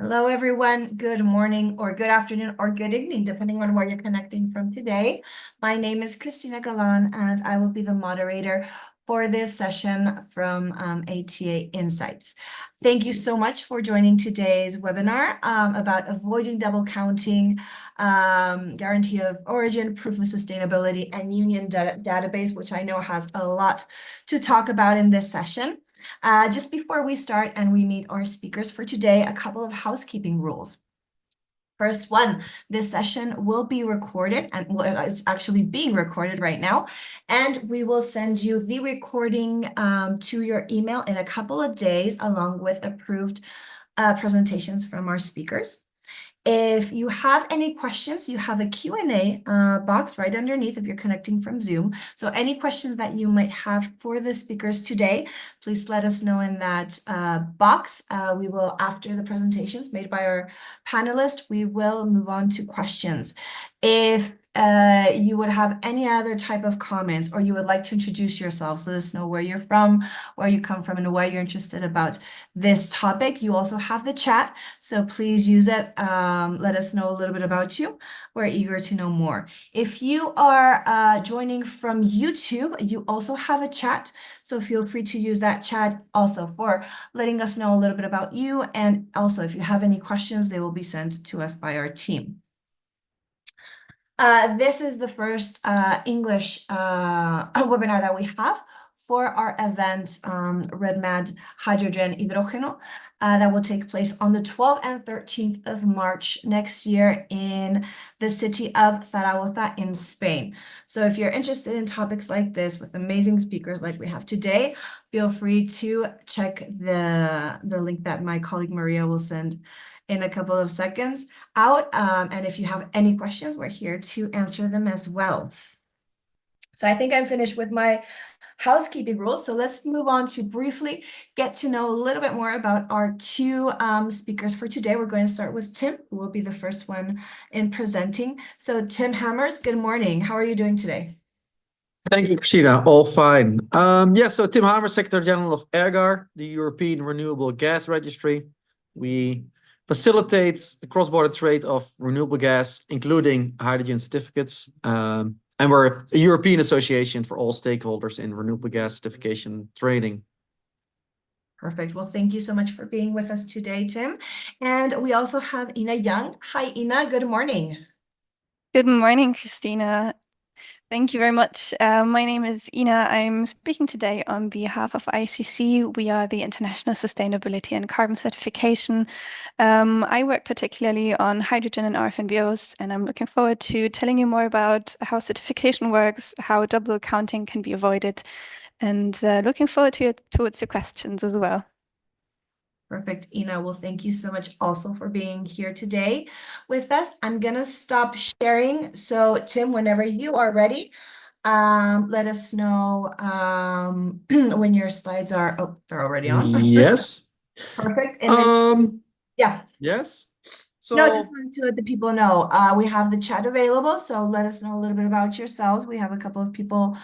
Hello, everyone. Good morning or good afternoon or good evening, depending on where you're connecting from today. My name is Christina Galan, and I will be the moderator for this session from ATA Insights. Thank you so much for joining today's webinar about avoiding double counting, guarantee of origin, proof of sustainability, and union database, which I know has a lot to talk about in this session. Just before we start and we meet our speakers for today, a couple of housekeeping rules. First one, this session will be recorded, and it's actually being recorded right now, and we will send you the recording to your email in a couple of days, along with approved presentations from our speakers. If you have any questions, you have a Q&A box right underneath if you're connecting from Zoom. So any questions that you might have for the speakers today, please let us know in that box. We will, after the presentations made by our panelists, we will move on to questions. If you would have any other type of comments, or you would like to introduce yourselves, let us know where you're from, where you come from, and why you're interested about this topic. You also have the chat, so please use it. Let us know a little bit about you. We're eager to know more. If you are joining from YouTube, you also have a chat, so feel free to use that chat also for letting us know a little bit about you. And also, if you have any questions, they will be sent to us by our team. This is the first English webinar that we have for our event, RedMad Hydrogen Hidrógeno, that will take place on the 12th and 13th of March next year in the city of Zaragoza in Spain. So if you're interested in topics like this with amazing speakers like we have today, feel free to check the link that my colleague Maria will send in a couple of seconds out. And if you have any questions, we're here to answer them as well. So I think I'm finished with my housekeeping rules. So let's move on to briefly get to know a little bit more about our two speakers for today. We're going to start with Tim, who will be the first one in presenting. So Tim Hammers, good morning. How are you doing today? Thank you, Christina. All fine. So Tim Hammers, Secretary General of ERGaR, the European Renewable Gas Registry. We facilitate the cross-border trade of renewable gas, including hydrogen certificates. And we're a European association for all stakeholders in renewable gas certification trading. Perfect. Well, thank you so much for being with us today, Tim. And we also have Ina Jung. Hi, Ina. Good morning. Good morning, Christina. Thank you very much. My name is Ina. I'm speaking today on behalf of ISCC. We are the International Sustainability and Carbon Certification. I work particularly on hydrogen and RFNBOs, and I'm looking forward to telling you more about how certification works, how double counting can be avoided, and looking forward towards your questions as well. Perfect, Ina. Well, thank you so much also for being here today with us. I'm going to stop sharing. So, Tim, whenever you are ready, let us know when your slides are. Oh, they're already on. Yes. Perfect. And then, yeah. Yes. So, no, just wanted to let the people know we have the chat available. So let us know a little bit about yourselves. We have a couple of people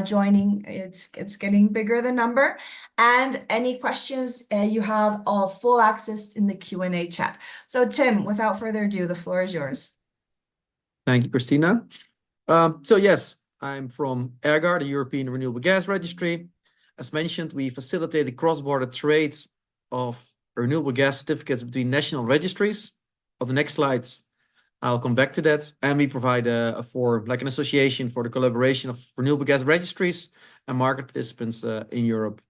joining. It's getting bigger, the number. And any questions, you have all full access in the Q&A chat. So Tim, without further ado, the floor is yours. Thank you, Christina. So yes, I'm from ERGaR, the European Renewable Gas Registry. As mentioned, we facilitate the cross-border trades of renewable gas certificates between national registries. On the next slides, I'll come back to that. And we provide a forum, like an association for the collaboration of renewable gas registries and market participants in Europe.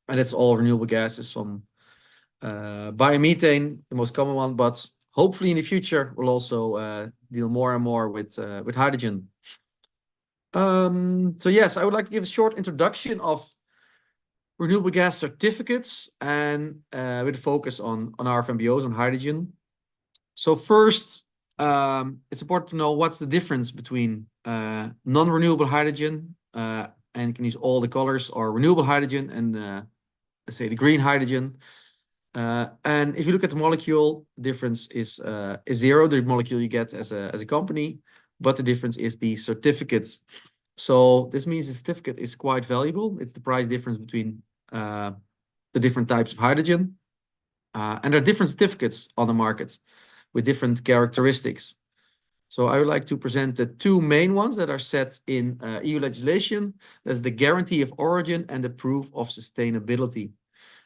And it's all renewable gases, some biomethane, the most common one, but hopefully in the future, we'll also deal more and more with hydrogen. So yes, I would like to give a short introduction of renewable gas certificates and with a focus on RFNBOs, on hydrogen. So first, it's important to know what's the difference between non-renewable hydrogen, and you can use all the colors, or renewable hydrogen and let's say the green hydrogen. And if you look at the molecule, the difference is zero, the molecule you get as a company, but the difference is the certificates. So this means the certificate is quite valuable. It's the price difference between the different types of hydrogen. And there are different certificates on the market with different characteristics. So I would like to present the two main ones that are set in EU legislation. That's the guarantee of origin and the proof of sustainability.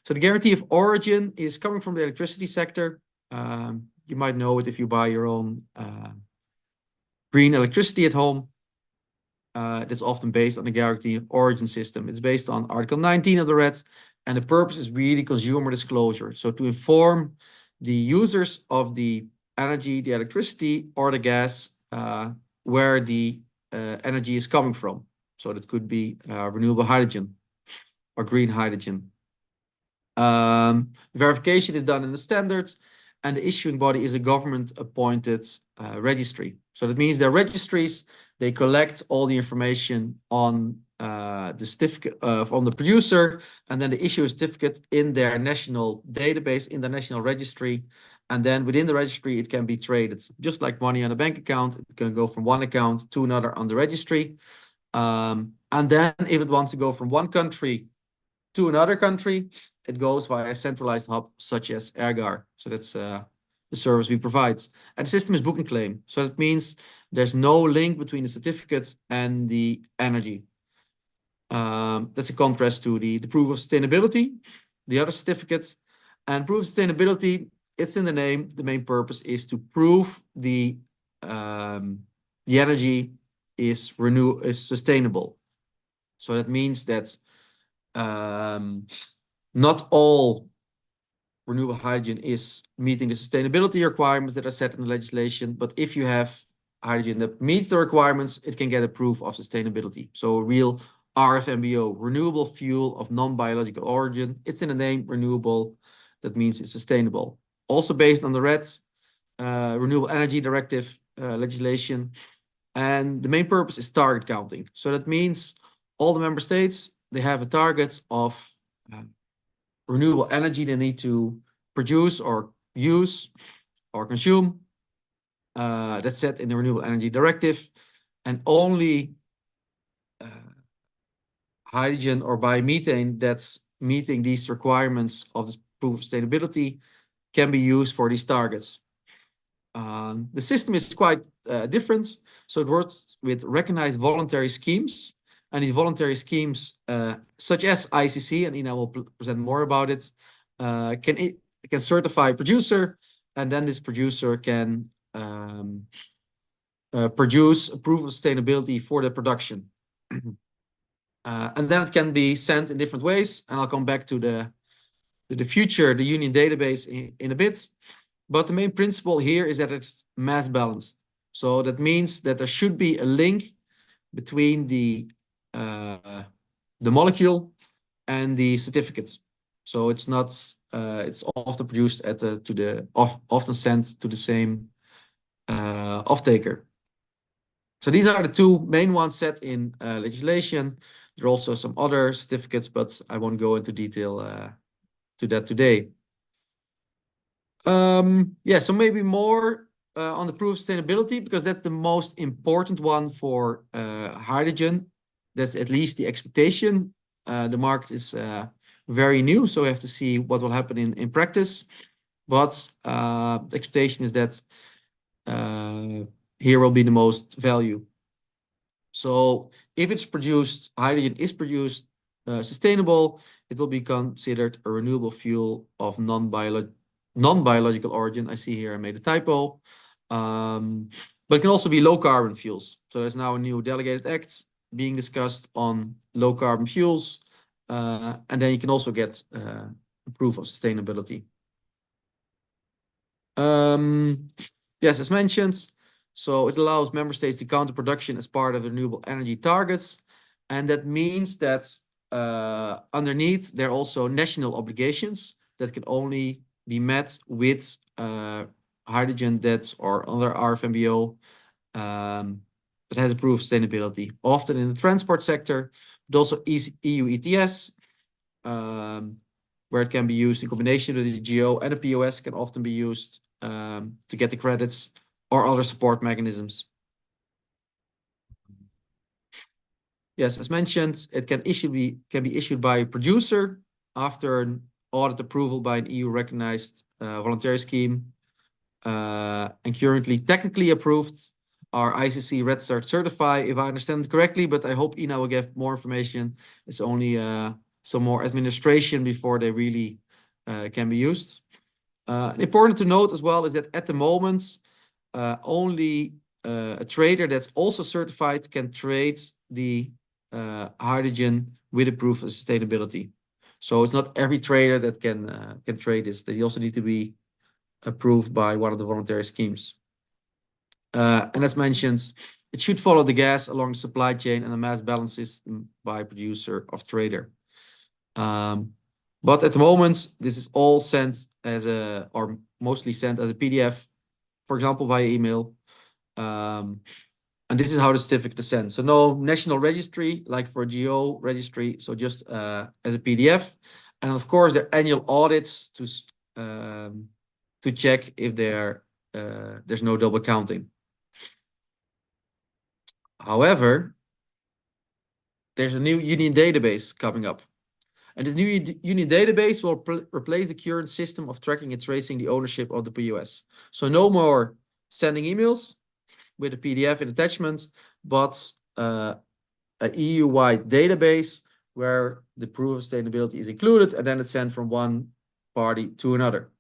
So the guarantee of origin is coming from the electricity sector. You might know it if you buy your own green electricity at home. That's often based on the guarantee of origin system. It's based on Article 19 of the RED, and the purpose is really consumer disclosure. So to inform the users of the energy, the electricity, or the gas, where the energy is coming from. So that could be renewable hydrogen or green hydrogen. Verification is done in the standards, and the issuing body is a government-appointed registry. So that means they're registries. They collect all the information on the certificate from the producer, and then they issue a certificate in their national database, in the national registry. And then within the registry, it can be traded. Just like money on a bank account, it can go from one account to another on the registry. And then if it wants to go from one country to another country, it goes via a centralized hub such as ERGaR. So that's the service we provide. And the system is book and claim. So that means there's no link between the certificates and the energy. That's a contrast to the proof of sustainability, the other certificates. And proof of sustainability, it's in the name. The main purpose is to prove the energy is sustainable. So that means that not all renewable hydrogen is meeting the sustainability requirements that are set in the legislation, but if you have hydrogen that meets the requirements, it can get a proof of sustainability. So a real RFNBO, renewable fuel of non-biological origin. It's in the name, renewable. That means it's sustainable. Also based on the RED, Renewable Energy Directive legislation. And the main purpose is target counting. So that means all the member states, they have a target of renewable energy they need to produce or use or consume. That's set in the Renewable Energy Directive. And only hydrogen or biomethane that's meeting these requirements of the proof of sustainability can be used for these targets. The system is quite different. So it works with recognized voluntary schemes. And these voluntary schemes, such as ISCC, and Ina will present more about it, can certify a producer, and then this producer can produce a proof of sustainability for the production. And then it can be sent in different ways, and I'll come back to the future, the union database in a bit. But the main principle here is that it's mass balanced. So that means that there should be a link between the molecule and the certificate. So it's not it's often produced at often sent to the same off-taker. So these are the two main ones set in legislation. There are also some other certificates, but I won't go into detail to that today. Yeah, so maybe more on the proof of sustainability, because that's the most important one for hydrogen. That's at least the expectation. The market is very new, so we have to see what will happen in practice. But the expectation is that here will be the most value. So if it's produced, hydrogen is produced sustainable, it will be considered a renewable fuel of non-biological origin. I see here I made a typo. But it can also be low carbon fuels. So there's now a new delegated act being discussed on low carbon fuels. And then you can also get proof of sustainability. Yes, as mentioned, so it allows member states to counter production as part of the renewable energy targets. And that means that underneath, there are also national obligations that can only be met with hydrogen or other RFNBO that has approved sustainability, often in the transport sector, but also EU ETS, where it can be used in combination with the GoO, and the POS can often be used to get the credits or other support mechanisms. Yes, as mentioned, it can be issued by a producer after an audit approval by an EU recognized voluntary scheme, and currently technically approved are ISCC Red Star Certify, if I understand it correctly, but I hope Ina will give more information. It's only some more administration before they really can be used. Important to note as well is that at the moment, only a trader that's also certified can trade the hydrogen with a proof of sustainability. So it's not every trader that can trade this. They also need to be approved by one of the voluntary schemes. And as mentioned, it should follow the gas along the supply chain and the mass balance system by producer of trader. But at the moment, this is all sent as or mostly sent as a PDF, for example, via email. And this is how the certificate is sent. So no national registry, like for GoO registry, so just as a PDF. And of course, there are annual audits to check if there's no double counting. However, there's a new union database coming up. And this new union database will replace the current system of tracking and tracing the ownership of the POS. So no more sending emails with a PDF and attachment, but a EU-wide database where the proof of sustainability is included, and then it's sent from one party to another.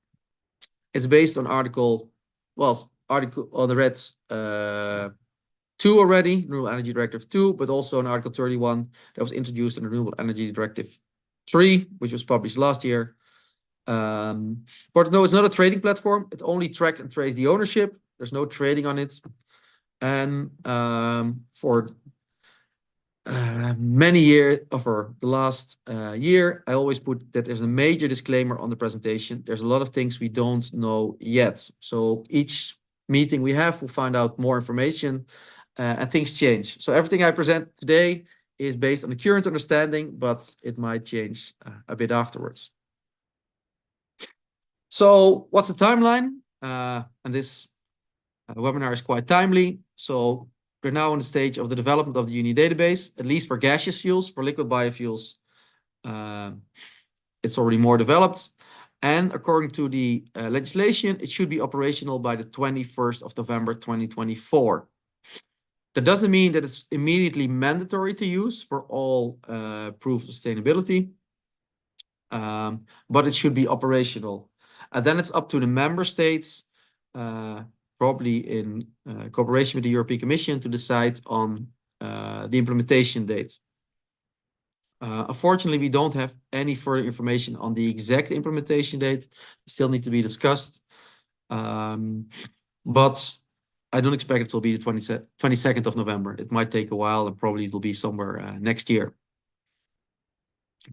It's based on article on the RED 2 already, Renewable Energy Directive 2, but also on Article 31 that was introduced in the Renewable Energy Directive 3, which was published last year. But no, it's not a trading platform. It only tracks and traces the ownership. There's no trading on it. And for many years, or for the last year, I always put that there's a major disclaimer on the presentation. There's a lot of things we don't know yet. So each meeting we have, we'll find out more information, and things change. So everything I present today is based on the current understanding, but it might change a bit afterwards. So what's the timeline? And this webinar is quite timely. So we're now on the stage of the development of the union database, at least for gaseous fuels. For liquid biofuels, it's already more developed. And according to the legislation, it should be operational by the 21st of November 2024. That doesn't mean that it's immediately mandatory to use for all proof of sustainability, but it should be operational. And then it's up to the member states, probably in cooperation with the European Commission, to decide on the implementation date. Unfortunately, we don't have any further information on the exact implementation date. It still need to be discussed. But I don't expect it will be the 22nd of November. It might take a while, and probably it will be somewhere next year.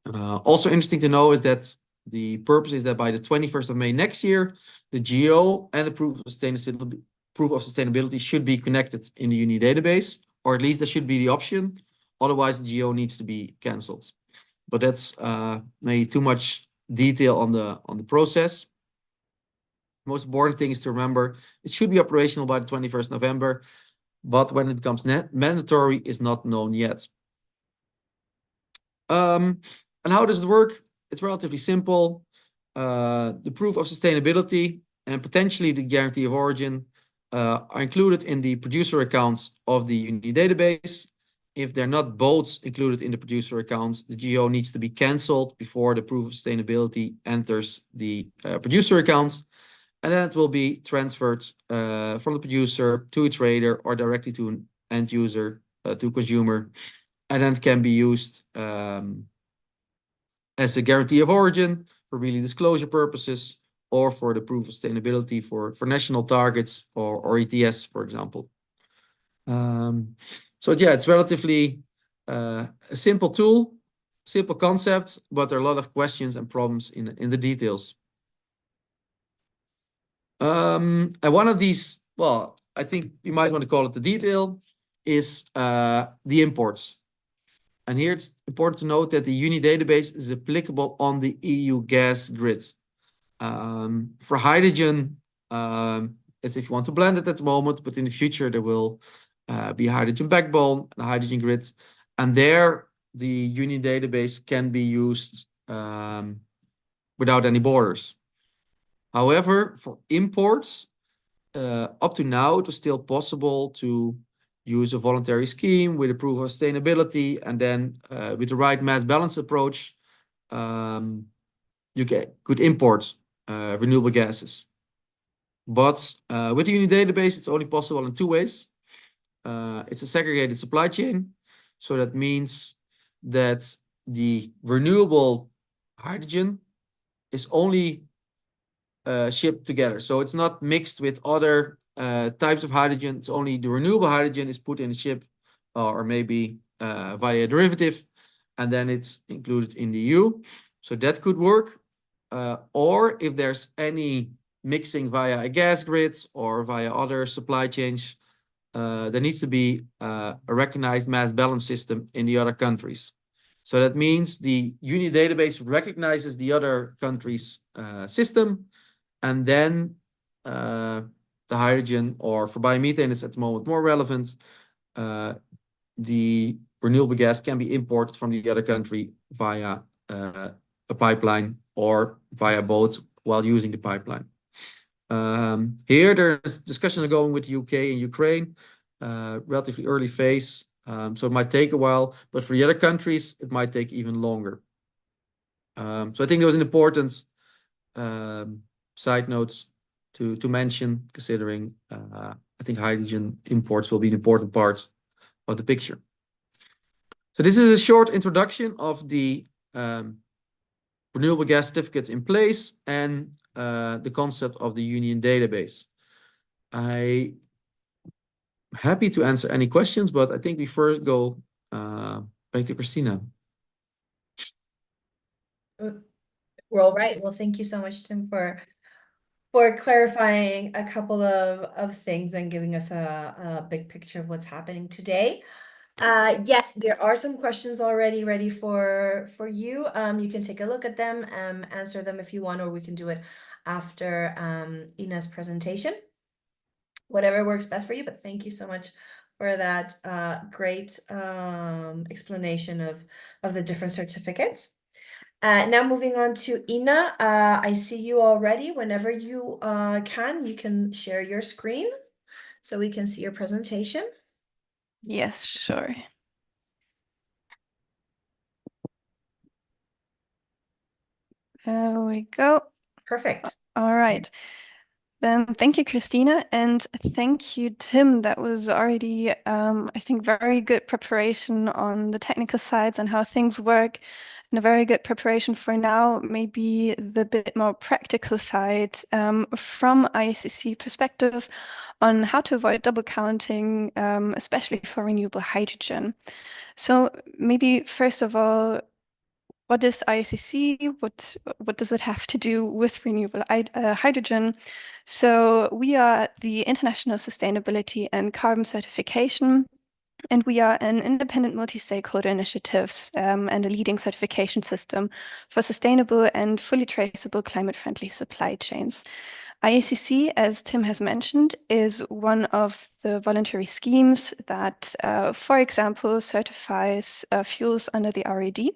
Also interesting to know is that the purpose is that by the 21st of May next year, the GoO and the proof of sustainability should be connected in the union database, or at least that should be the option. Otherwise, the GoO needs to be cancelled. But that's maybe too much detail on the process. Most important thing is to remember it should be operational by the 21st November, but when it becomes mandatory is not known yet. And how does it work? It's relatively simple. The proof of sustainability and potentially the guarantee of origin are included in the producer accounts of the union database. If they're not both included in the producer accounts, the GoO needs to be cancelled before the proof of sustainability enters the producer accounts. And then it will be transferred from the producer to a trader or directly to an end user, to a consumer. And then it can be used as a guarantee of origin for really disclosure purposes, or for the proof of sustainability for national targets or ETS, for example. So yeah, it's relatively a simple tool, simple concept, but there are a lot of questions and problems in the details. And one of these, well, I think you might want to call it the detail, is the imports. And here it's important to note that the union database is applicable on the EU gas grid. For hydrogen, as if you want to blend it at the moment, but in the future there will be a hydrogen backbone and a hydrogen grid. And there the union database can be used without any borders. However, for imports, up to now, it was still possible to use a voluntary scheme with a proof of sustainability, and then with the right mass balance approach, you could import renewable gases. But with the Uni database, it's only possible in two ways. It's a segregated supply chain. So that means that the renewable hydrogen is only shipped together. So it's not mixed with other types of hydrogen. It's only the renewable hydrogen is put in a ship or maybe via a derivative, and then it's included in the EU. So that could work. Or if there's any mixing via a gas grid or via other supply chains, there needs to be a recognized mass balance system in the other countries. So that means the Uni database recognizes the other countries' system, and then the hydrogen, or for biomethane, it's at the moment more relevant, the renewable gas can be imported from the other country via a pipeline or via boat while using the pipeline. Here, there's discussions going with the UK and Ukraine, relatively early phase, so it might take a while, but for the other countries, it might take even longer. So I think there was an important side notes to mention, considering I think hydrogen imports will be an important part of the picture. So this is a short introduction of the renewable gas certificates in place and the concept of the Union database. I'm happy to answer any questions, but I think we first go back to Christina. Well, right. Well, thank you so much, Tim, for clarifying a couple of things and giving us a big picture of what's happening today. Yes, there are some questions already ready for you. You can take a look at them, answer them if you want, or we can do it after Ina's presentation. Whatever works best for you, but thank you so much for that great explanation of the different certificates. Now moving on to Ina. I see you already. Whenever you can share your screen so we can see your presentation. Yes, sure. There we go. Perfect. All right. Then thank you, Christina, and thank you, Tim. That was already, I think, very good preparation on the technical sides and how things work, and a very good preparation for now, maybe the bit more practical side from ISCC perspective on how to avoid double counting, especially for renewable hydrogen. So maybe first of all, what is ISCC? What does it have to do with renewable hydrogen? So we are the International Sustainability and Carbon Certification, and we are an independent multi-stakeholder initiatives and a leading certification system for sustainable and fully traceable climate-friendly supply chains. ISCC, as Tim has mentioned, is one of the voluntary schemes that, for example, certifies fuels under the RED.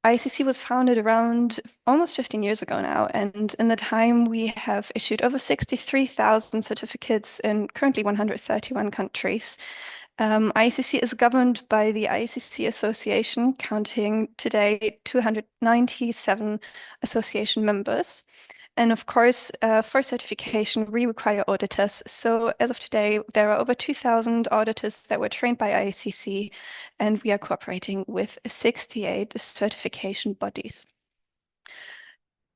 ISCC was founded around almost 15 years ago now, and in the time we have issued over 63,000 certificates in currently 131 countries. ISCC is governed by the ISCC Association, counting today 297 association members. And of course, for certification, we require auditors. So as of today, there are over 2,000 auditors that were trained by ISCC, and we are cooperating with 68 certification bodies.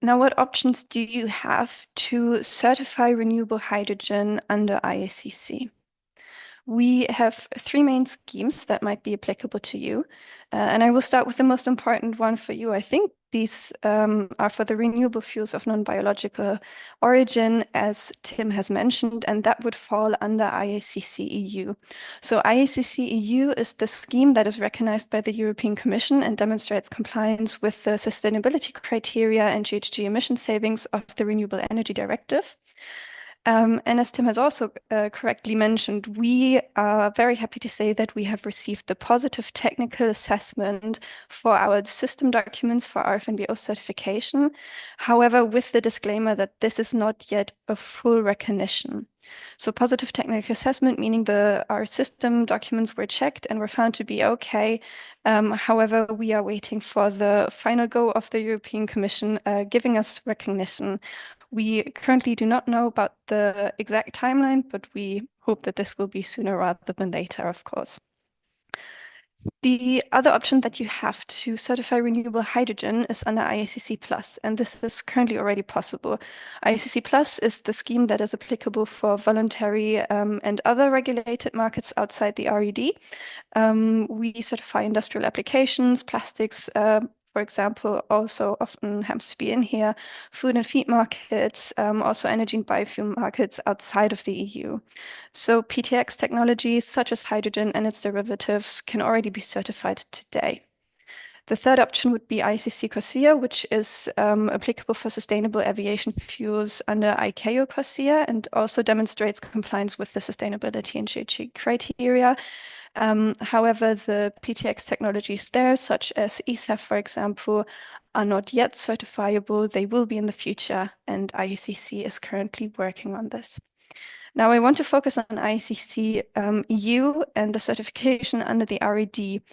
Now, what options do you have to certify renewable hydrogen under ISCC? We have three main schemes that might be applicable to you. And I will start with the most important one for you. I think these are for the renewable fuels of non-biological origin, as Tim has mentioned, and that would fall under ISCC EU. So ISCC EU is the scheme that is recognized by the European Commission and demonstrates compliance with the sustainability criteria and GHG emission savings of the Renewable Energy Directive. And as Tim has also correctly mentioned, we are very happy to say that we have received the positive technical assessment for our system documents for RFNBO certification. However, with the disclaimer that this is not yet a full recognition. So positive technical assessment, meaning our system documents were checked and were found to be okay. However, we are waiting for the final go of the European Commission giving us recognition. We currently do not know about the exact timeline, but we hope that this will be sooner rather than later, of course. The other option that you have to certify renewable hydrogen is under ISCC Plus, and this is currently already possible. ISCC Plus is the scheme that is applicable for voluntary and other regulated markets outside the RED. We certify industrial applications, plastics, for example, also often happens to be in here, food and feed markets, also energy and biofuel markets outside of the EU. So PTX technologies such as hydrogen and its derivatives can already be certified today. The third option would be ICC CORSIA, which is applicable for sustainable aviation fuels under ICAO CORSIA and also demonstrates compliance with the sustainability and GHG criteria. However, the PTX technologies there, such as ESAF, for example, are not yet certifiable. They will be in the future, and ISCC is currently working on this. Now, I want to focus on ISCC EU and the certification under the RED.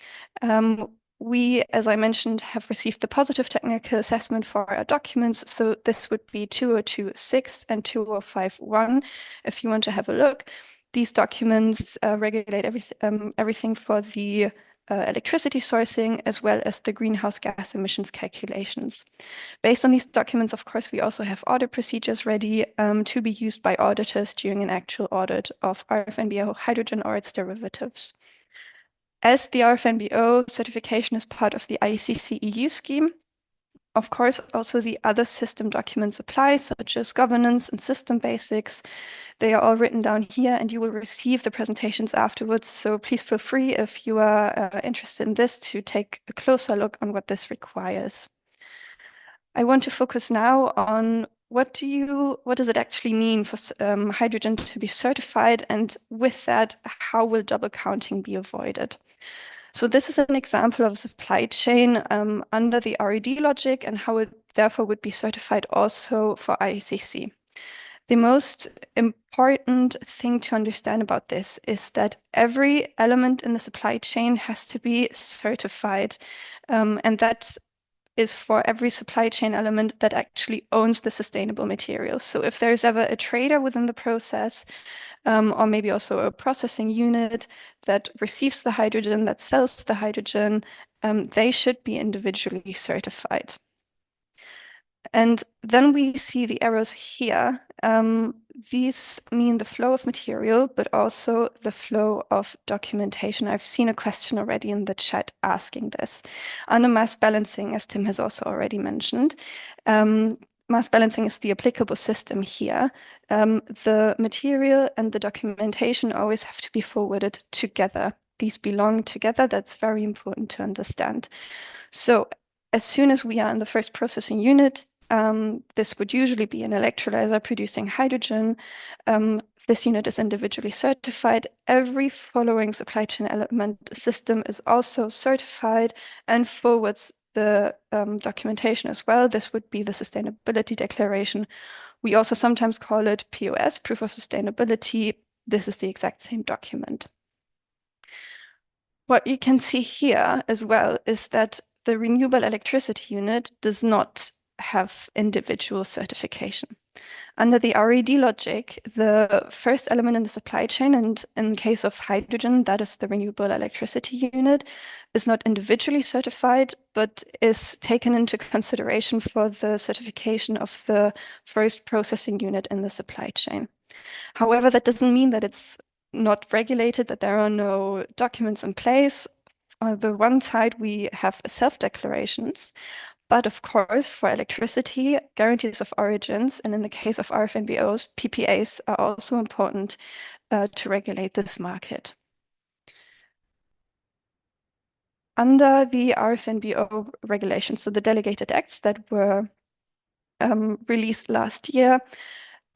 We, as I mentioned, have received the positive technical assessment for our documents. So this would be 2026 and 2051, if you want to have a look. These documents regulate everything for the electricity sourcing as well as the greenhouse gas emissions calculations. Based on these documents, of course, we also have audit procedures ready to be used by auditors during an actual audit of RFNBO hydrogen or its derivatives. As the RFNBO certification is part of the ISCC EU scheme, of course, also the other system documents apply, such as governance and system basics. They are all written down here, and you will receive the presentations afterwards. So please feel free, if you are interested in this, to take a closer look on what this requires. I want to focus now on what does it actually mean for hydrogen to be certified, and with that, how will double counting be avoided? So this is an example of a supply chain under the RED logic and how it therefore would be certified also for ISCC. The most important thing to understand about this is that every element in the supply chain has to be certified, and that is for every supply chain element that actually owns the sustainable material. So if there's ever a trader within the process, or maybe also a processing unit that receives the hydrogen, that sells the hydrogen, they should be individually certified. And then we see the arrows here. These mean the flow of material, but also the flow of documentation. I've seen a question already in the chat asking this. Under mass balancing, as Tim has also already mentioned, mass balancing is the applicable system here. The material and the documentation always have to be forwarded together. These belong together. That's very important to understand. So as soon as we are in the first processing unit, this would usually be an electrolyzer producing hydrogen. This unit is individually certified. Every following supply chain element system is also certified and forwards the documentation as well. This would be the sustainability declaration. We also sometimes call it POS, proof of sustainability. This is the exact same document. What you can see here as well is that the renewable electricity unit does not have individual certification. Under the RED logic, the first element in the supply chain, and in case of hydrogen, that is the renewable electricity unit, is not individually certified, but is taken into consideration for the certification of the first processing unit in the supply chain. However, that doesn't mean that it's not regulated, that there are no documents in place. On the one side, we have self-declarations, but of course, for electricity, guarantees of origins, and in the case of RFNBOs, PPAs are also important to regulate this market. Under the RFNBO regulations, so the delegated acts that were released last year,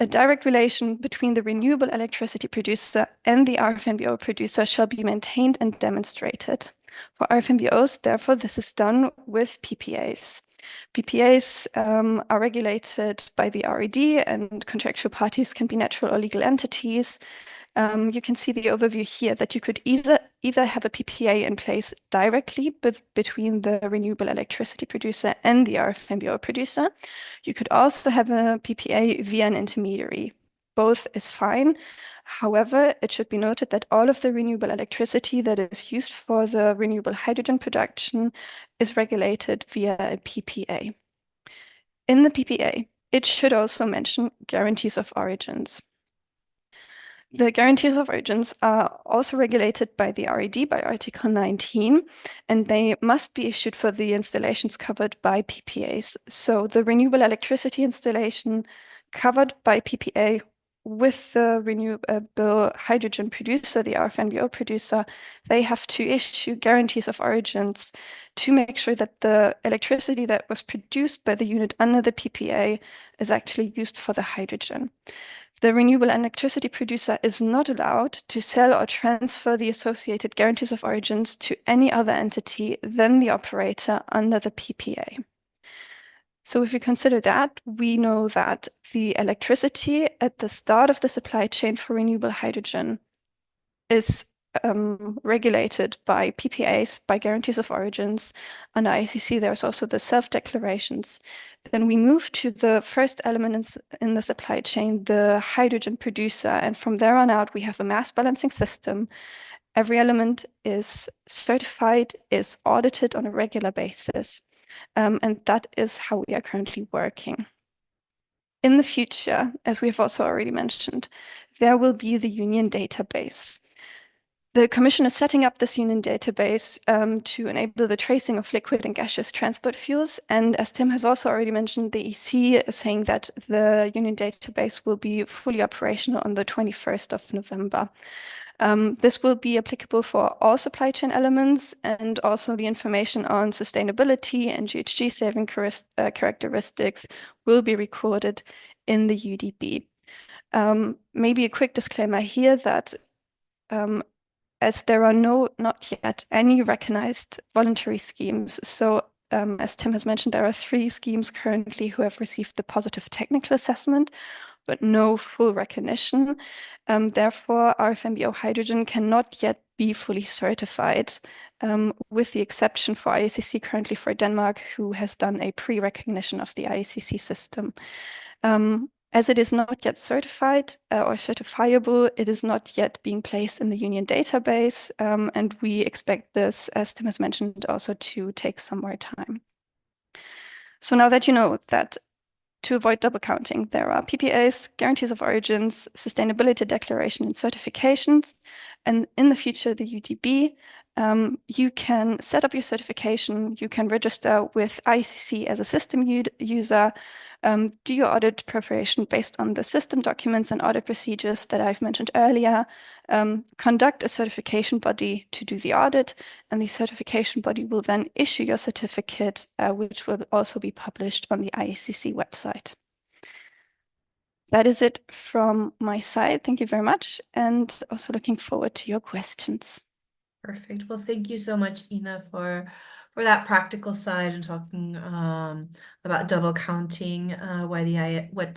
A direct relation between the renewable electricity producer and the RFNBO producer shall be maintained and demonstrated. For RFNBOs, therefore, this is done with PPAs. PPAs are regulated by the RED, and contractual parties can be natural or legal entities. You can see the overview here that you could either have a PPA in place directly between the renewable electricity producer and the RFNBO producer. You could also have a PPA via an intermediary. Both is fine. However, it should be noted that all of the renewable electricity that is used for the renewable hydrogen production is regulated via a PPA. In the PPA, it should also mention guarantees of origins. The guarantees of origins are also regulated by the RED by Article 19, and they must be issued for the installations covered by PPAs. So the renewable electricity installation covered by PPA with the renewable hydrogen producer, the RFNBO producer, they have to issue guarantees of origins to make sure that the electricity that was produced by the unit under the PPA is actually used for the hydrogen. The renewable electricity producer is not allowed to sell or transfer the associated guarantees of origins to any other entity than the operator under the PPA. So if we consider that, we know that the electricity at the start of the supply chain for renewable hydrogen is regulated by PPAs, by guarantees of origins. Under ISCC, there's also the self-declarations. Then we move to the first element in the supply chain, the hydrogen producer. And from there on out, we have a mass balancing system. Every element is certified, is audited on a regular basis. And that is how we are currently working. In the future, as we've also already mentioned, there will be the union database. The Commission is setting up this union database to enable the tracing of liquid and gaseous transport fuels. And as Tim has also already mentioned, the EC is saying that the union database will be fully operational on the 21st of November. This will be applicable for all supply chain elements, and also the information on sustainability and GHG saving characteristics will be recorded in the UDB. Maybe a quick disclaimer here that as there are not yet any recognized voluntary schemes. So as Tim has mentioned, there are 3 schemes currently who have received the positive technical assessment, but no full recognition. Therefore, RFNBO hydrogen cannot yet be fully certified, with the exception for ISCC currently for Denmark, who has done a pre-recognition of the ISCC system. As it is not yet certified or certifiable, it is not yet being placed in the union database, and we expect this, as Tim has mentioned, also to take some more time. So now that you know that to avoid double counting, there are PPAs, guarantees of origins, sustainability declaration and certifications, and in the future, the UDB, you can set up your certification, you can register with ISCC as a system user, do your audit preparation based on the system documents and audit procedures that I've mentioned earlier, conduct a certification body to do the audit, and the certification body will then issue your certificate, which will also be published on the ISCC website. That is it from my side. Thank you very much, and also looking forward to your questions. Perfect. Well, thank you so much, Ina, for that practical side and talking about double counting, what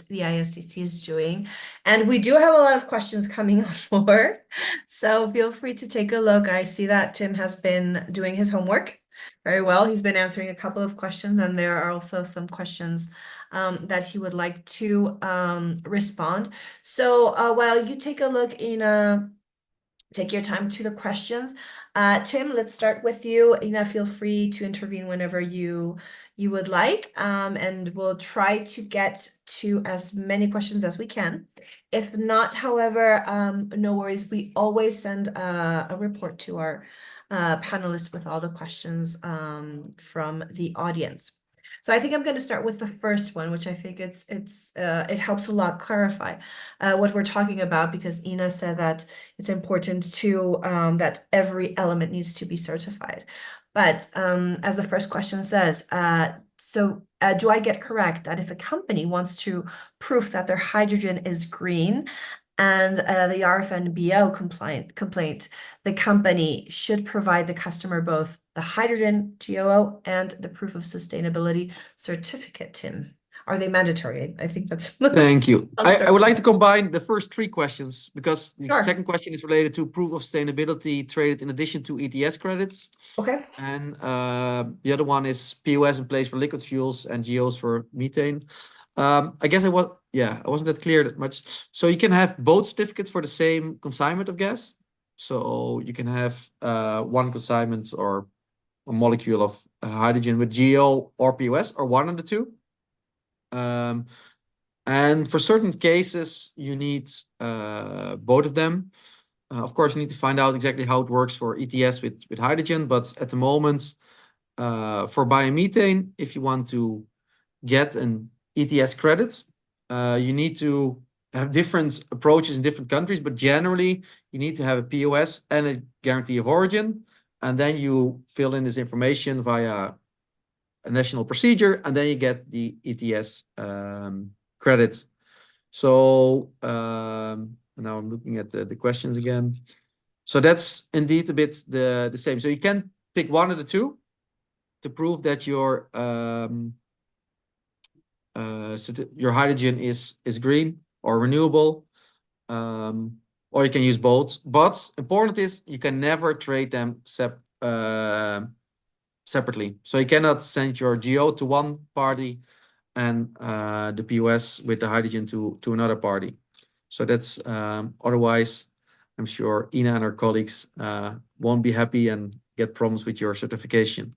the ISCC is doing. And we do have a lot of questions coming on board, so feel free to take a look. I see that Tim has been doing his homework very well. He's been answering a couple of questions, and there are also some questions that he would like to respond. So while you take a look, Ina, take your time to the questions. Tim, let's start with you. Ina, feel free to intervene whenever you would like, and we'll try to get to as many questions as we can. If not, however, no worries. We always send a report to our panelists with all the questions from the audience. So I think I'm going to start with the first one, which I think it helps a lot clarify what we're talking about, because Ina said that it's important to that every element needs to be certified. But as the first question says, so do I get correct that if a company wants to prove that their hydrogen is green and the RFNBO complaint, the company should provide the customer both the hydrogen GoO and the proof of sustainability certificate, Tim? Are they mandatory? I think that's Thank you. I Sorry. would like to combine the first three questions because the Sure. second question is related to proof of sustainability traded in addition to ETS credits. Okay. And the other one is POS in place for liquid fuels and GOs for methane. I guess I wasn't that clear that much. So you can have both certificates for the same consignment of gas. So you can have one consignment or a molecule of hydrogen with GO or POS, or one of the two. And for certain cases, you need both of them. Of course, you need to find out exactly how it works for ETS with hydrogen. But at the moment, for biomethane, if you want to get an ETS credit, you need to have different approaches in different countries. But generally, you need to have a POS and a guarantee of origin. And then you fill in this information via a national procedure, and then you get the ETS credit. So now I'm looking at the questions again. So that's indeed a bit the same. So you can pick one of the two to prove that your hydrogen is green or renewable, or you can use both. But important is you can never trade them separately. So you cannot send your GO to one party and the POS with the hydrogen to another party. So that's otherwise, I'm sure Ina and her colleagues won't be happy and get problems with your certification.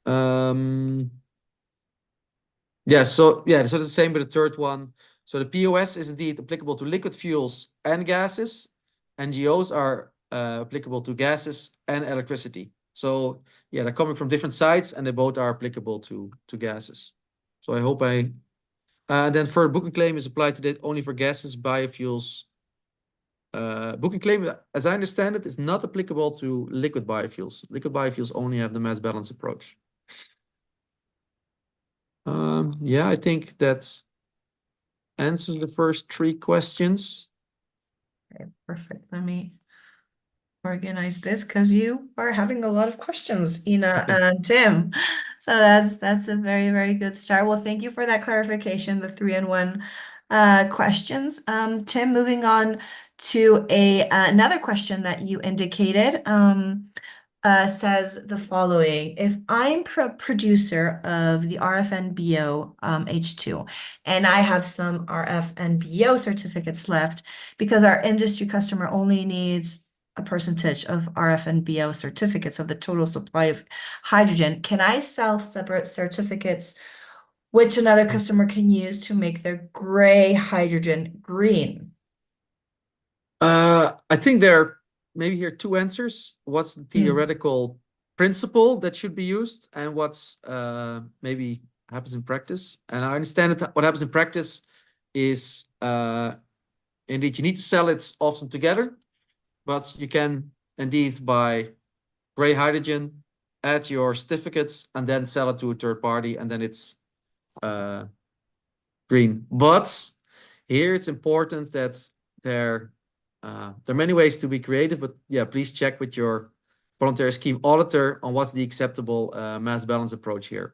So the same with the third one. So the POS is indeed applicable to liquid fuels and gases, and GOs are applicable to gases and electricity. So yeah, they're coming from different sites and they both are applicable to gases. So I hope then for book and claim is applied to that only for gases, biofuels. Book and claim, as I understand it, is not applicable to liquid biofuels. Liquid biofuels only have the mass balance approach. Yeah, I think that answers the first three questions. Okay, perfect. Let me organize this because you are having a lot of questions, Ina and Tim. So that's a very, very good start. Well, thank you for that clarification, the 3-in-1 questions. Tim, moving on to another question that you indicated. Says the following: if I'm producer of the RFNBO H2 and I have some RFNBO certificates left because our industry customer only needs a percentage of RFNBO certificates of the total supply of hydrogen, can I sell separate certificates which another customer can use to make their gray hydrogen green? I think there are maybe here two answers. What's the theoretical principle that should be used, and what's maybe happens in practice? And I understand that what happens in practice is indeed you need to sell it often together, but you can indeed buy gray hydrogen, add your certificates, and then sell it to a third party, and then it's green. But here it's important that there are many ways to be creative, but yeah, please check with your voluntary scheme auditor on what's the acceptable mass balance approach here.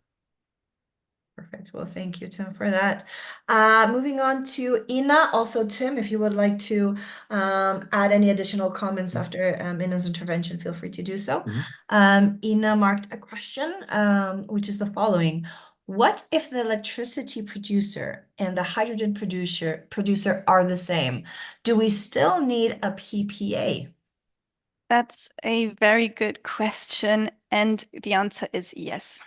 Perfect. Well, thank you, Tim, for that. Moving on to Ina. Also, Tim, if you would like to add any additional comments after Ina's intervention, feel free to do so. Ina marked a question, which is the following. What if the electricity producer and the hydrogen producer are the same? Do we still need a PPA? That's a very good question, and the answer is yes.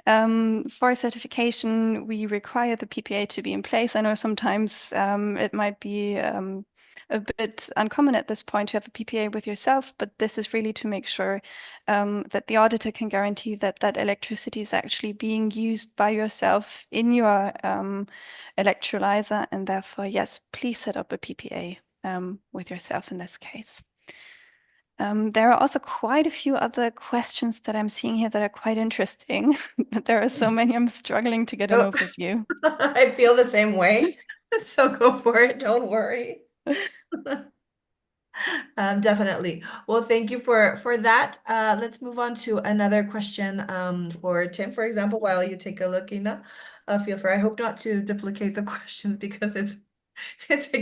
For certification, we require the PPA to be in place. I know sometimes it might be a bit uncommon at this point to have a PPA with yourself, but this is really to make sure that the auditor can guarantee that that electricity is actually being used by yourself in your electrolyzer, and therefore, yes, please set up a PPA with yourself in this case. There are also quite a few other questions that I'm seeing here that are quite interesting, but there are so many I'm struggling to get an Oh. overview. I feel the same way. So go for it. Don't worry. Definitely. Well, thank you for that. Let's move on to another question for Tim, for example, while you take a look, Ina. Feel free. I hope not to duplicate the questions because it's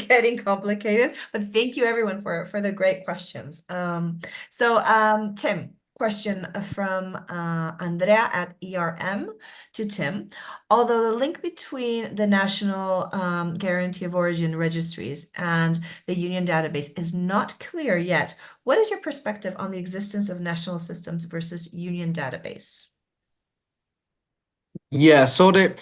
getting complicated. But thank you everyone for the great questions. Tim, question from Andrea at ERM to Tim. Although the link between the National Guarantee of Origin registries and the union database is not clear yet, what is your perspective on the existence of national systems versus union database? Yeah, so there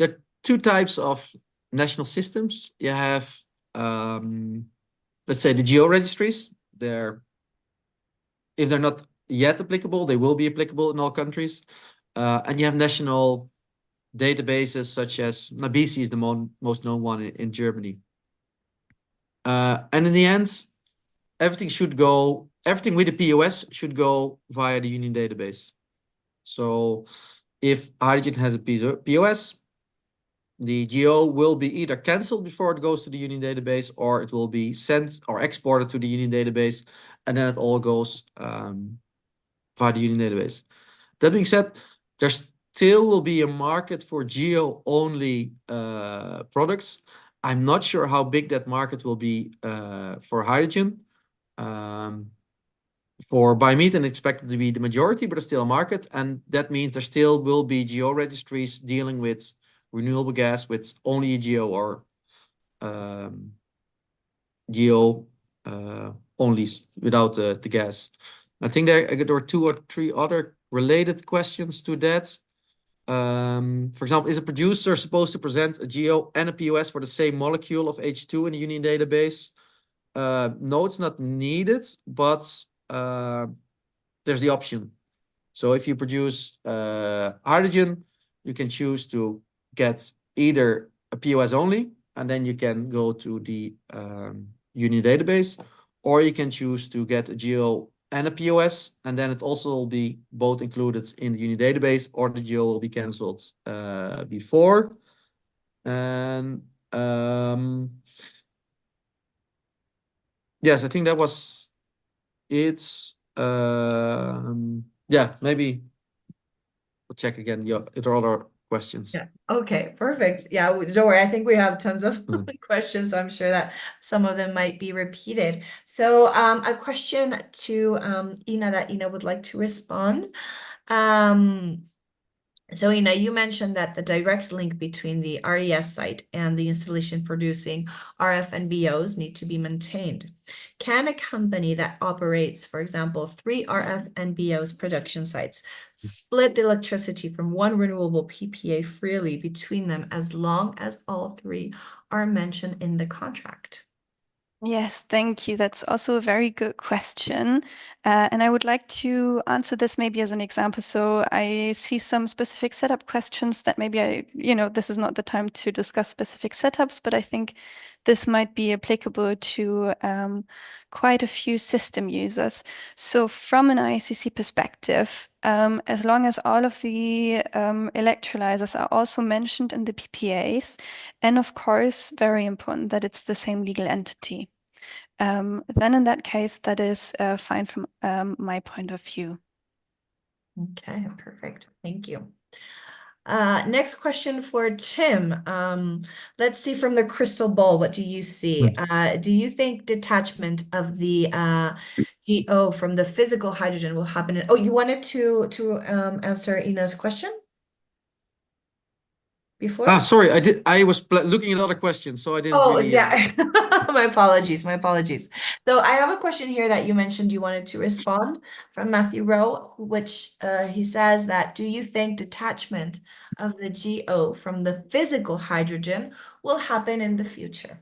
are two types of national systems. You have, let's say, the GeO registries. If they're not yet applicable, they will be applicable in all countries. And you have national databases such as NABISI is the most known one in Germany. And in the end, everything with the POS should go via the union database. So if hydrogen has a POS, the GO will be either cancelled before it goes to the union database, or it will be sent or exported to the union database, and then it all goes via the union database. That being said, there still will be a market for GO-only products. I'm not sure how big that market will be for hydrogen. For biomethane, expected to be the majority, but there's still a market, and that means there still will be GO registries dealing with renewable gas with only a GO or GO only without the gas. I think there were 2 or 3 other related questions to that. For example, is a producer supposed to present a GO and a POS for the same molecule of H2 in the union database? No, it's not needed, but there's the option. So if you produce hydrogen, you can choose to get either a POS only, and then you can go to the union database, or you can choose to get a GO and a POS, and then it also will be both included in the union database, or the GO will be cancelled before. And yes, I think that was it. Yeah, maybe we'll check again. Yeah, if there are other questions. Yeah. Okay, perfect. Yeah, don't worry. I think we have tons of Mm. questions, so I'm sure that some of them might be repeated. So a question to Ina that Ina would like to respond. So Ina, you mentioned that the direct link between the RES site and the installation producing RF NBOs need to be maintained. Can a company that operates, for example, 3 RF NBOs production sites split the electricity from one renewable PPA freely between them as long as all 3 are mentioned in the contract? Yes, thank you. That's also a very good question. And I would like to answer this maybe as an example. So I see some specific setup questions that maybe this is not the time to discuss specific setups, but I think this might be applicable to quite a few system users. So from an ISCC perspective, as long as all of the electrolyzers are also mentioned in the PPAs, and of course, very important that it's the same legal entity. Then in that case, that is fine from my point of view. Okay, perfect. Thank you. Next question for Tim. Let's see from the crystal ball, what do you see? Do you think detachment of the GO from the physical hydrogen will happen in, oh, you wanted to answer Ina's question before? Sorry, I was looking at other questions, so I didn't Oh, really. yeah. My apologies. My apologies. So I have a question here that you mentioned you wanted to respond from Matthew Rowe, which he says that, do you think detachment of the GO from the physical hydrogen will happen in the future?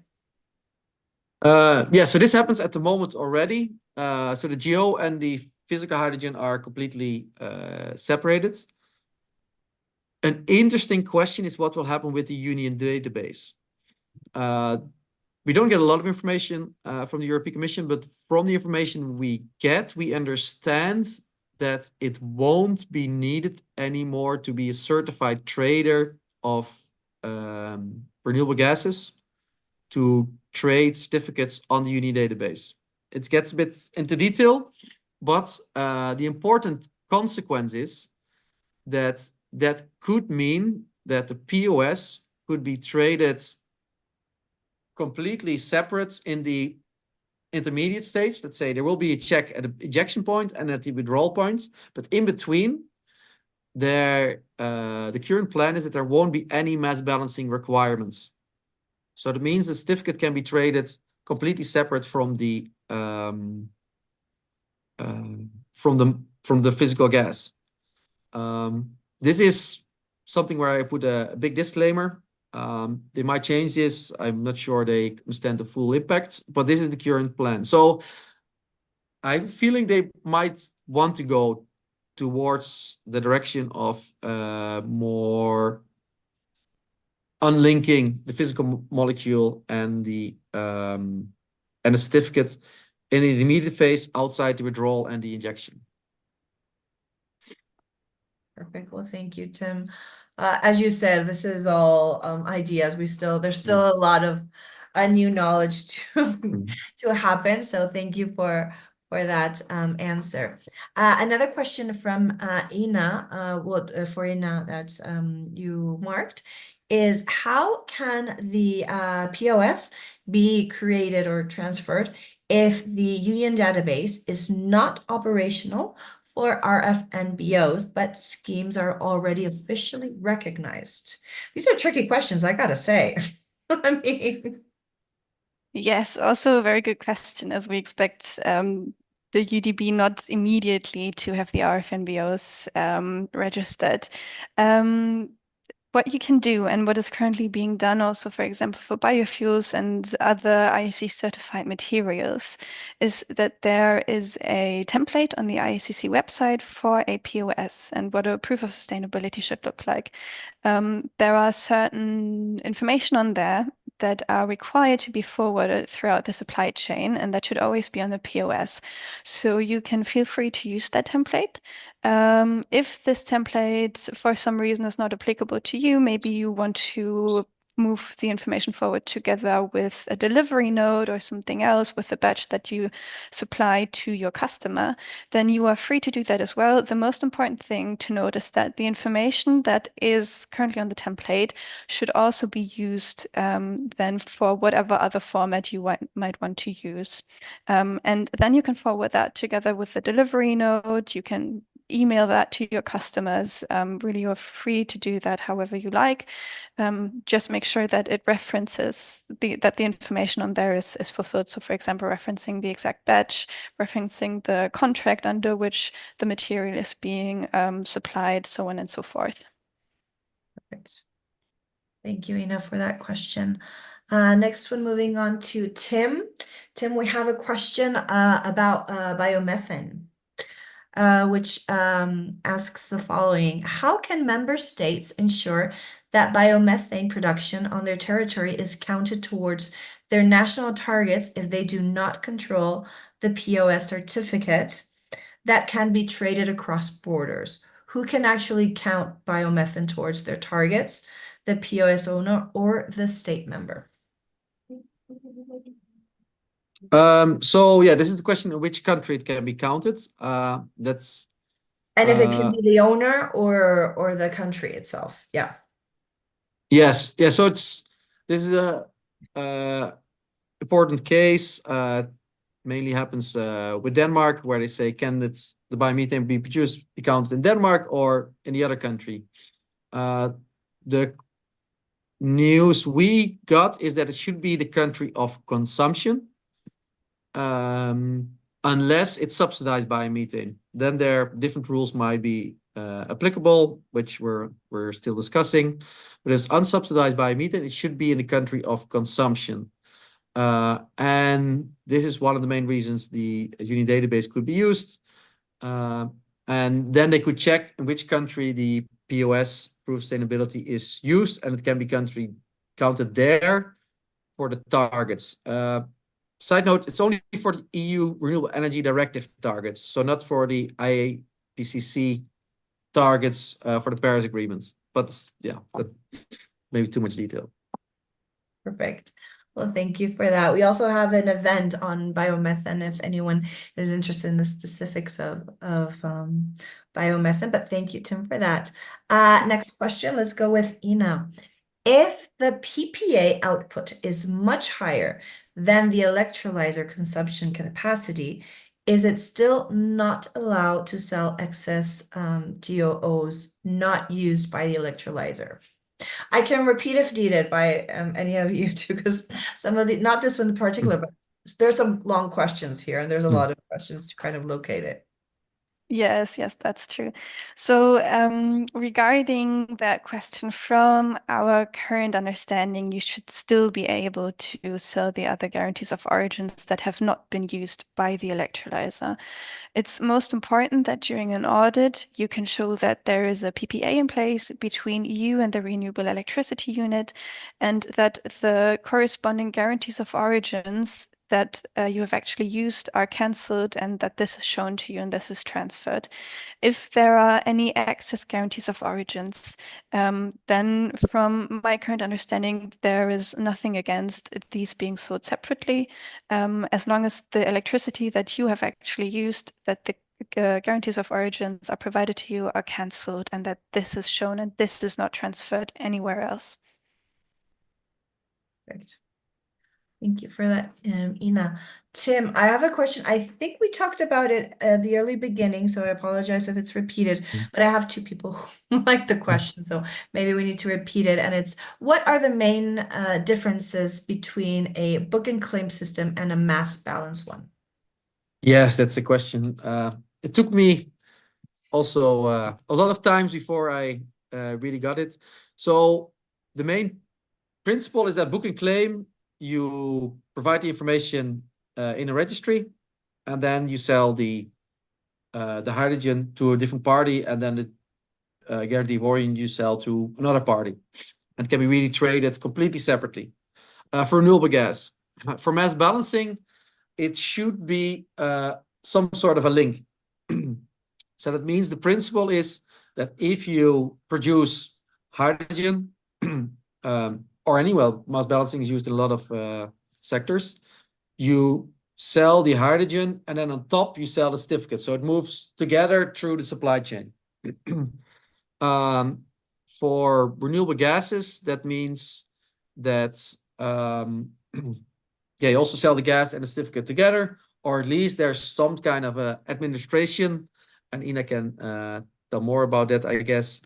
Yeah, so this happens at the moment already. So the GO and the physical hydrogen are completely separated. An interesting question is what will happen with the union database. We don't get a lot of information from the European Commission, but from the information we get, we understand that it won't be needed anymore to be a certified trader of renewable gases to trade certificates on the UNI database. It gets a bit into detail, but the important consequence is that that could mean that the POS could be traded completely separate in the intermediate stage. Let's say there will be a check at the injection point and at the withdrawal point, but in between, the current plan is that there won't be any mass balancing requirements. So that means the certificate can be traded completely separate from the physical gas. This is something where I put a big disclaimer. They might change this. I'm not sure they understand the full impact, but this is the current plan. So I have a feeling they might want to go towards the direction of more unlinking the physical molecule and the certificate in the immediate phase outside the withdrawal and the injection. Perfect. Well, thank you, Tim. As you said, this is all ideas. There's still a lot of new knowledge to happen. So thank you for that answer. Another question from Ina, for Ina that you marked, is how can the POS be created or transferred if the union database is not operational for RFNBOs, but schemes are already officially recognized? These are tricky questions, I gotta say. I mean, Yes, also a very good question, as we expect the UDB not immediately to have the RFNBOs registered. What you can do and what is currently being done also, for example, for biofuels and other ISCC certified materials, is that there is a template on the ISCC website for a POS and what a proof of sustainability should look like. There are certain information on there that are required to be forwarded throughout the supply chain, and that should always be on the POS. So you can feel free to use that template. If this template for some reason is not applicable to you, maybe you want to move the information forward together with a delivery note or something else with the batch that you supply to your customer, then you are free to do that as well. The most important thing to note is that the information that is currently on the template should also be used then for whatever other format you might want to use. And then you can forward that together with the delivery note. You can email that to your customers. Really, you're free to do that however you like. Just make sure that it references that the information on there is fulfilled. So for example, referencing the exact batch, referencing the contract under which the material is being supplied, so on and so forth. Perfect. Thank you, Ina, for that question. Next one, moving on to Tim. Tim, we have a question about biomethane. Which asks the following: how can member states ensure that biomethane production on their territory is counted towards their national targets if they do not control the POS certificate that can be traded across borders? Who can actually count biomethane towards their targets, the POS owner or the state member? So yeah, this is the question of which country it can be counted. That's And if it can be the owner or the country itself. Yeah. Yes. Yeah. So this is a important case. Mainly happens with Denmark, where they say, can the biomethane be produced, be counted in Denmark or in the other country? The news we got is that it should be the country of consumption, unless it's subsidized biomethane. Then there different rules might be applicable, which we're still discussing. But as unsubsidized biomethane, it should be in the country of consumption. And this is one of the main reasons the UNI database could be used. And then they could check in which country the POS, proof of sustainability, is used, and it can be country counted there for the targets. Side note, it's only for the EU Renewable Energy Directive targets, so not for the ISCC targets for the Paris Agreement. But yeah, that maybe too much detail. Perfect. Well, thank you for that. We also have an event on biomethane if anyone is interested in the specifics of biomethane, but thank you, Tim, for that. Next question, let's go with Ina. If the PPA output is much higher than the electrolyzer consumption capacity, is it still not allowed to sell excess GOOs not used by the electrolyzer? I can repeat if needed by any of you too, because some of the, not this one in particular, but there's some long questions here and there's a lot of questions to kind of locate it. Yes, that's true. So regarding that question, from our current understanding, you should still be able to sell the other guarantees of origins that have not been used by the electrolyzer. It's most important that during an audit, you can show that there is a PPA in place between you and the renewable electricity unit, and that the corresponding guarantees of origins that you have actually used are cancelled, and that this is shown to you and this is transferred. If there are any excess guarantees of origins, then from my current understanding, there is nothing against these being sold separately, as long as the electricity that you have actually used, that the guarantees of origins are provided to you, are cancelled, and that this is shown and this is not transferred anywhere else. Perfect. Thank you for that, Ina. Tim, I have a question. I think we talked about it at the early beginning, so I apologize if it's repeated, but I have two people who like the question, so maybe we need to repeat it. And it's, what are the main differences between a book and claim system and a mass balance one? Yes, that's a question. It took me also a lot of times before I really got it. So the main principle is that book and claim, you provide the information in a registry, and then you sell the hydrogen to a different party, and then the guarantee of origin you sell to another party, and can be really traded completely separately. For renewable gas, for mass balancing, it should be some sort of a link. So that means the principle is that if you produce hydrogen, or anyway, mass balancing is used in a lot of sectors, you sell the hydrogen and then on top you sell the certificate. So it moves together through the supply chain. For renewable gases, that means that yeah, you also sell the gas and the certificate together, or at least there's some kind of a administration, and Ina can tell more about that, I guess,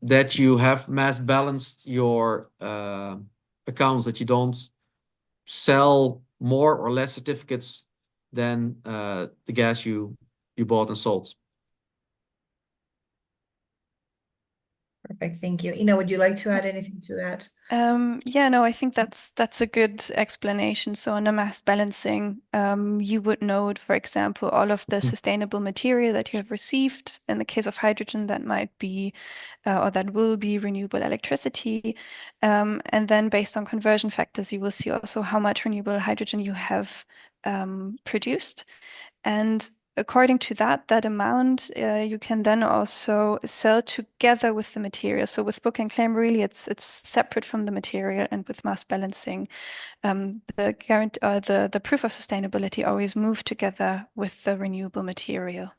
that you have mass balanced your accounts, that you don't sell more or less certificates than the gas you bought and sold. Perfect, thank you. Ina, would you like to add anything to that? Yeah, no, I think that's a good explanation. So on the mass balancing, you would note, for example, all of the sustainable material that you have received. In the case of hydrogen, that might be or that will be renewable electricity. And then based on conversion factors, you will see also how much renewable hydrogen you have produced. And according to that amount, you can then also sell together with the material. So with book and claim, really, it's separate from the material, and with mass balancing, the proof of sustainability always move together with the renewable material.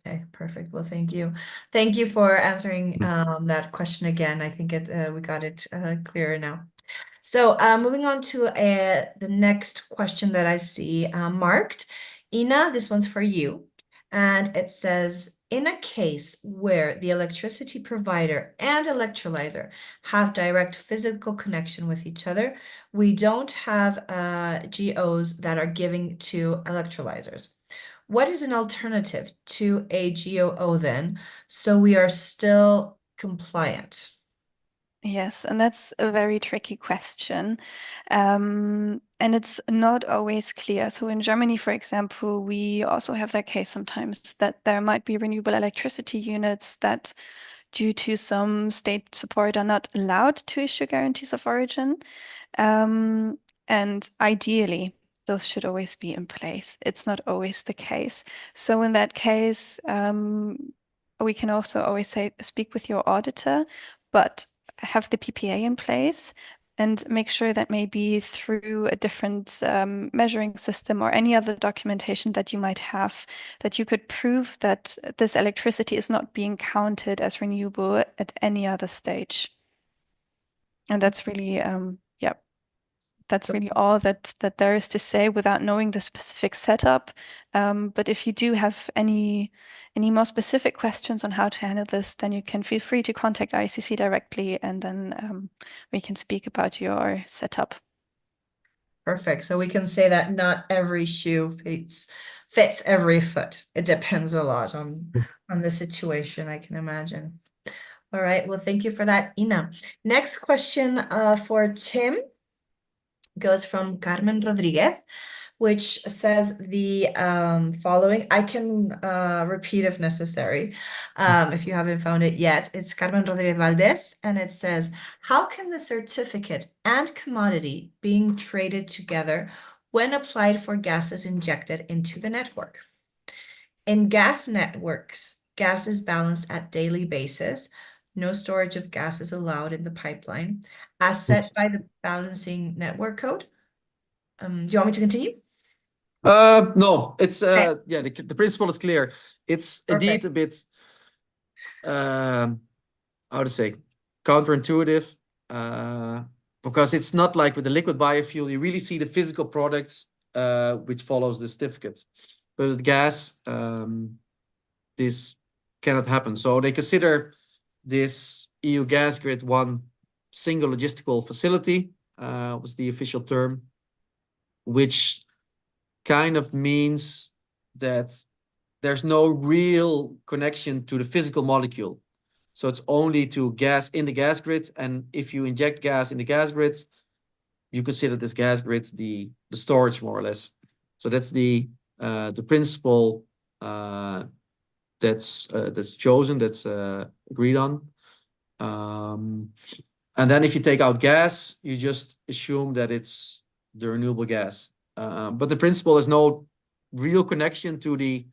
Okay, perfect. Well, thank you. Thank you for answering that question again. I think we got it clearer now. So moving on to the next question that I see marked. Ina, this one's for you. And it says, in a case where the electricity provider and electrolyzer have direct physical connection with each other, we don't have GOs that are giving to electrolyzers. What is an alternative to a GOO then, so we are still compliant? Yes, and that's a very tricky question. And it's not always clear. So in Germany, for example, we also have that case sometimes that there might be renewable electricity units that due to some state support, are not allowed to issue guarantees of origin. And ideally, those should always be in place. It's not always the case. So in that case, we can also always say, speak with your auditor, but have the PPA in place and make sure that maybe through a different measuring system or any other documentation that you might have, that you could prove that this electricity is not being counted as renewable at any other stage. And that's really, that's really all that there is to say without knowing the specific setup. But if you do have any more specific questions on how to handle this, then you can feel free to contact ISCC directly, and then we can speak about your setup. Perfect. So we can say that not every shoe fits every foot. It depends a lot on the situation, I can imagine. All right. Well, thank you for that, Ina. Next question for Tim goes from Carmen Rodriguez, which says the following. I can repeat if necessary, if you haven't found it yet. It's Carmen Rodriguez Valdez, and it says, how can the certificate and commodity being traded together when applied for gases injected into the network? In gas networks, gas is balanced at daily basis. No storage of gas is allowed in the pipeline, as set by the balancing network code. Do you want me to continue? No, it's Okay. yeah, the principle is clear. It's indeed Perfect. a bit how to say, counterintuitive, because it's not like with the liquid biofuel, you really see the physical products which follows the certificates. But with gas, this cannot happen. So they consider this EU gas grid one single logistical facility, was the official term, which kind of means that there's no real connection to the physical molecule. So it's only to gas in the gas grid. And if you inject gas in the gas grid, you consider this gas grid the storage, more or less. So that's the principle that's chosen, that's agreed on. And then if you take out gas, you just assume that it's the renewable gas. But the principle has no real connection to the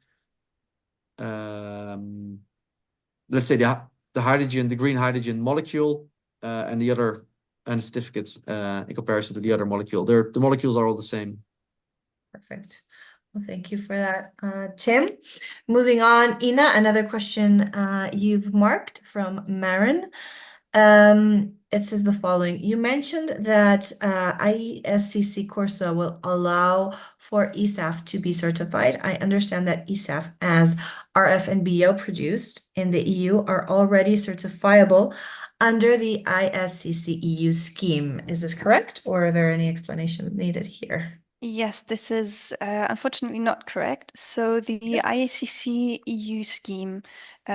let's say the hydrogen, the green hydrogen molecule, and the other and certificates in comparison to the other molecule. The molecules are all the same. Perfect. Well, thank you for that, Tim. Moving on, Ina, another question you've marked from Marin. It says the following. You mentioned that ISCC Corsa will allow for ESAF to be certified. I understand that ESAF, as RF and BO produced in the EU, are already certifiable under the ISCC EU scheme. Is this correct, or are there any explanations needed here? Yes, this is unfortunately not correct. So the ISCC EU scheme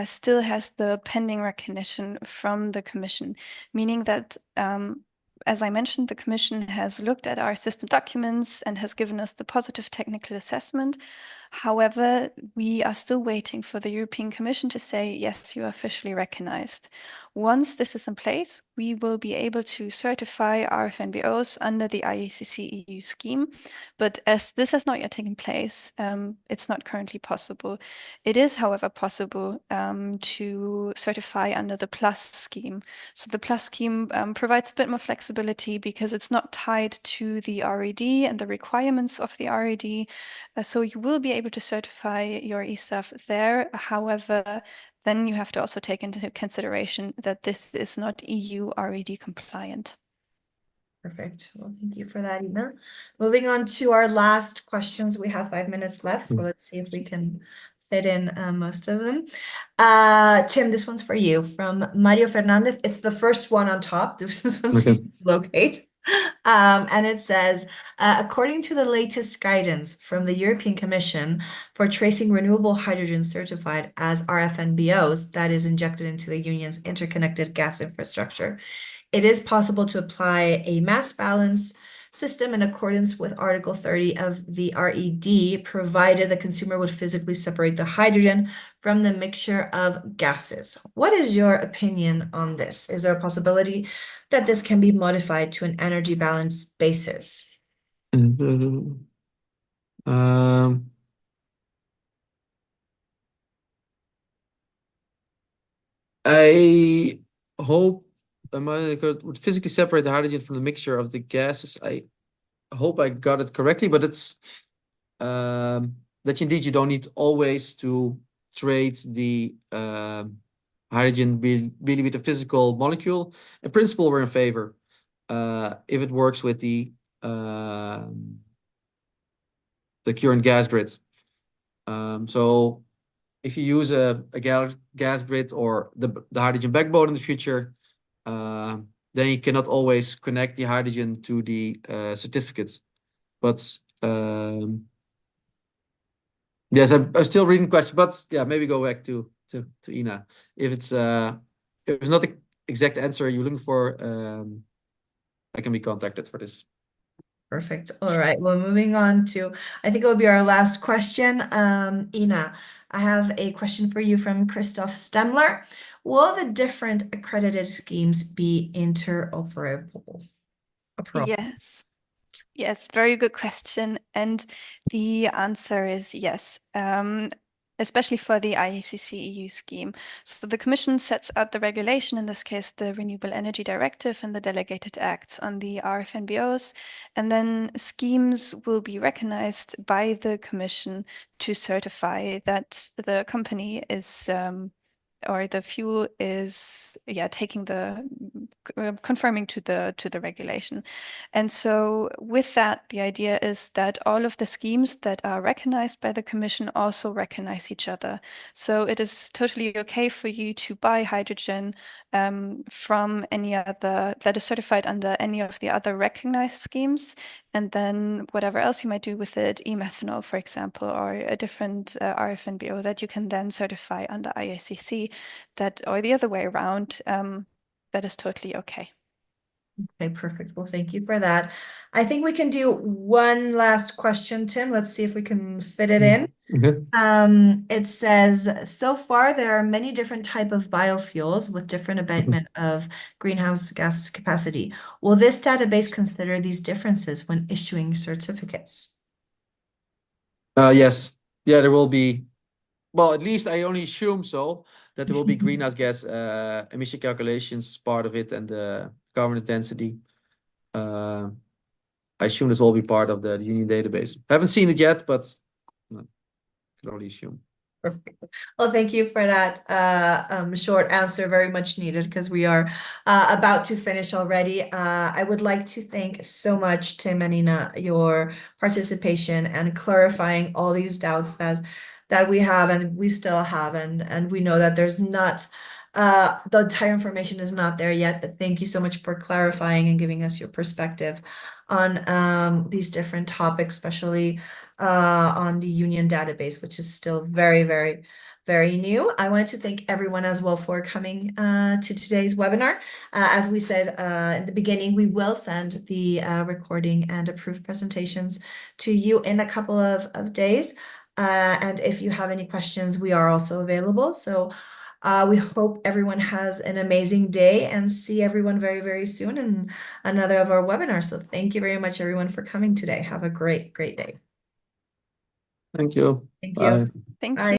still has the pending recognition from the Commission, meaning that, as I mentioned, the Commission has looked at our system documents and has given us the positive technical assessment. However, we are still waiting for the European Commission to say, yes, you are officially recognized. Once this is in place, we will be able to certify our FNBOs under the ISCC EU scheme. But as this has not yet taken place, it's not currently possible. It is, however, possible to certify under the Plus scheme. So the Plus scheme provides a bit more flexibility because it's not tied to the RED and the requirements of the RED. So you will be able to certify your ESAF there. However, then you have to also take into consideration that this is not EU RED compliant. Perfect. Well, thank you for that, Ina. Moving on to our last questions. We have 5 minutes left, so let's see if we can fit in most of them. Tim, this one's for you from Mario Fernandez. It's the first one on top. This one's easy to locate. And it says, according to the latest guidance from the European Commission for tracing renewable hydrogen certified as RFNBOs, that is injected into the Union's interconnected gas infrastructure, it is possible to apply a mass balance system in accordance with Article 30 of the RED, provided the consumer would physically separate the hydrogen from the mixture of gases. What is your opinion on this? Is there a possibility that this can be modified to an energy balance basis? I hope would physically separate the hydrogen from the mixture of the gases. I hope I got it correctly, but it's that indeed you don't need always to trade the hydrogen really with a physical molecule. In principle, we're in favor if it works with the current gas grid. So if you use a gas grid or the hydrogen backbone in the future, then you cannot always connect the hydrogen to the certificates. But yes, I'm still reading the question, but yeah, maybe go back to Ina. If it's not the exact answer you're looking for, I can be contacted for this. Perfect. All right. Well, moving on to, I think it will be our last question. Ina, I have a question for you from Christoph Stemler. Will the different accredited schemes be interoperable? Yes. Yes, very good question. And the answer is yes, especially for the ISCC EU scheme. So the Commission sets out the regulation, in this case, the Renewable Energy Directive and the delegated acts on the RFNBOs. And then schemes will be recognized by the Commission to certify that the company is or the fuel is taking the conforming to the regulation. And so with that, the idea is that all of the schemes that are recognized by the Commission also recognize each other. So it is totally okay for you to buy hydrogen from any other that is certified under any of the other recognized schemes. And then whatever else you might do with it, e-methanol, for example, or a different RFNBO that you can then certify under ISCC, that or the other way around, that is totally okay. Okay, perfect. Well, thank you for that. I think we can do one last question, Tim. Let's see if we can fit it in. It says, so far there are many different types of biofuels with different abatement of greenhouse gas capacity. Will this database consider these differences when issuing certificates? Yes. Yeah, there will be. Well, at least I only assume so, that there will be greenhouse gas emission calculations part of it and the carbon intensity. I assume this will be part of the union database. Haven't seen it yet, but no, can only assume. Perfect. Well, thank you for that short answer, very much needed because we are about to finish already. I would like to thank so much, Tim and Ina, your participation and clarifying all these doubts that we have and we still have, and we know that there's not the entire information is not there yet, but thank you so much for clarifying and giving us your perspective on these different topics, especially on the union database, which is still very, very, very new. I want to thank everyone as well for coming to today's webinar. As we said in the beginning, we will send the recording and approved presentations to you in a couple of days. And if you have any questions, we are also available. So we hope everyone has an amazing day and see everyone very, very soon in another of our webinars. So thank you very much, everyone, for coming today. Have a great, great day. Thank you. Thank Bye. you. Thank Bye. you.